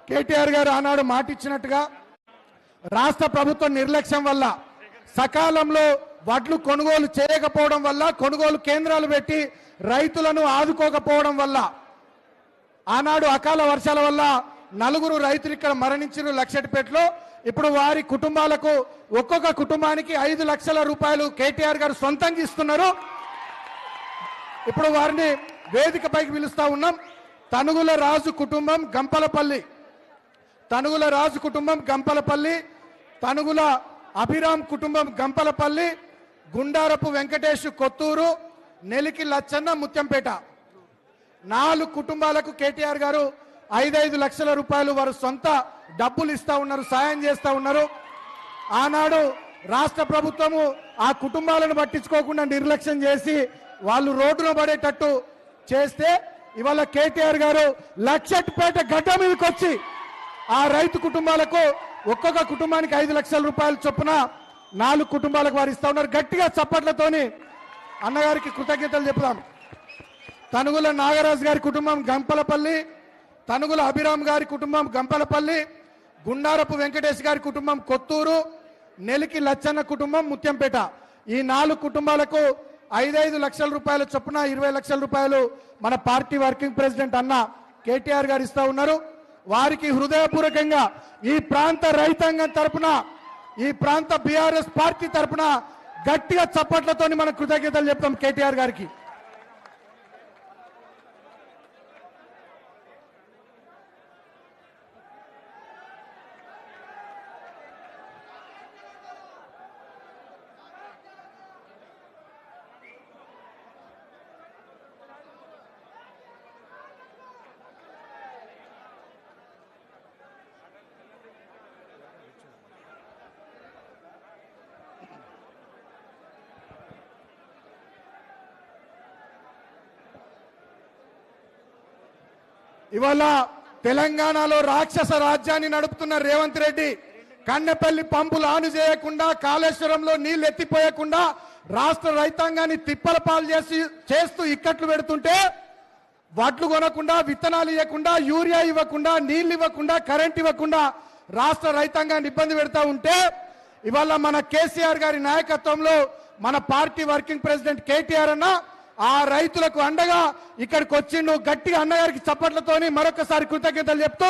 కేటీఆర్ గారు ఆనాడు మాటిచ్చినట్టుగా రాష్ట్ర ప్రభుత్వం నిర్లక్ష్యం వల్ల సకాలంలో వడ్లు కొనుగోలు చేయకపోవడం వల్ల, కొనుగోలు కేంద్రాలు పెట్టి రైతులను ఆదుకోకపోవడం వల్ల, ఆనాడు అకాల వర్షాల వల్ల 4 రైతులు ఇక్కడ మరణించిన లక్షెట్పేటలో. ఇప్పుడు వారి కుటుంబాలకు ఒక్కొక్క కుటుంబానికి 5 లక్షల రూపాయలు కేటీఆర్ గారు సొంతంగా ఇస్తున్నారు. ఇప్పుడు వారిని వేదికపైకి పిలుస్తా ఉన్నాం. తనుగుల రాజు కుటుంబం గంపలపల్లి, తనుగుల రాజు కుటుంబం గంపలపల్లి, తనుగుల అభిరామ్ కుటుంబం గంపలపల్లి, గుండారపు వెంకటేష్ కొత్తూరు, నెలికి లచ్చన్న ముత్యంపేట. 4 కుటుంబాలకు కేటీఆర్ గారు 5 లక్షల రూపాయలు వారు సొంత డబ్బులు ఇస్తా ఉన్నారు, సాయం చేస్తా ఉన్నారు. ఆనాడు రాష్ట్ర ప్రభుత్వము ఆ కుటుంబాలను పట్టించుకోకుండా నిర్లక్ష్యం చేసి వాళ్ళు రోడ్డున పడేటట్టు చేస్తే ఇవాళ కేటీఆర్ గారు లక్షెట్పేట గడ్డ మీదకి వచ్చి ఆ రైతు కుటుంబాలకు ఒక్కొక్క కుటుంబానికి 5 లక్షల రూపాయలు చొప్పున 4 కుటుంబాలకు వారు ఇస్తా ఉన్నారు. గట్టిగా చప్పట్లతోని అన్నగారికి కృతజ్ఞతలు చెప్తాం. తనుగుల నాగరాజు గారి కుటుంబం గంపలపల్లి, తనుగుల అభిరామ్ గారి కుటుంబం గంపలపల్లి, గుండారపు వెంకటేష్ గారి కుటుంబం కొత్తూరు, నెలికి లచ్చన్న కుటుంబం ముత్యంపేట. ఈ 4 కుటుంబాలకు 5 లక్షల రూపాయల చొప్పున 20 లక్షల రూపాయలు మన పార్టీ వర్కింగ్ ప్రెసిడెంట్ అన్న కేటీఆర్ గారు ఇస్తా ఉన్నారు. వారికి హృదయపూర్వకంగా ఈ ప్రాంత రైతాంగం తరపున, ఈ ప్రాంత బీఆర్ఎస్ పార్టీ తరపున గట్టిగా చప్పట్లతోని మన కృతజ్ఞతలు చెప్తాం కేటీఆర్ గారికి. ఇవాళ తెలంగాణలో రాక్షస రాజ్యాన్ని నడుపుతున్న రేవంత్ రెడ్డి కన్నెపల్లి పంపులు ఆను చేయకుండా, కాళేశ్వరంలో నీళ్లు ఎత్తిపోయకుండా రాష్ట్ర రైతాంగాన్ని తిప్పల పాలు చేస్తూ ఇక్కట్లు పెడుతుంటే, వడ్లు కొనకుండా, విత్తనాలు ఇవ్వకుండా, యూరియా ఇవ్వకుండా, నీళ్లు ఇవ్వకుండా, కరెంట్ ఇవ్వకుండా రాష్ట్ర రైతాంగాన్ని ఇబ్బంది పెడతా ఉంటే, ఇవాళ మన కేసీఆర్ గారి నాయకత్వంలో మన పార్టీ వర్కింగ్ ప్రెసిడెంట్ కేటీఆర్ అన్న ఆ రైతులకు అండగా ఇక్కడికి వచ్చిండు. గట్టిగా అన్నగారికి చప్పట్లతోని మరొకసారి కృతజ్ఞతలు చెప్తూ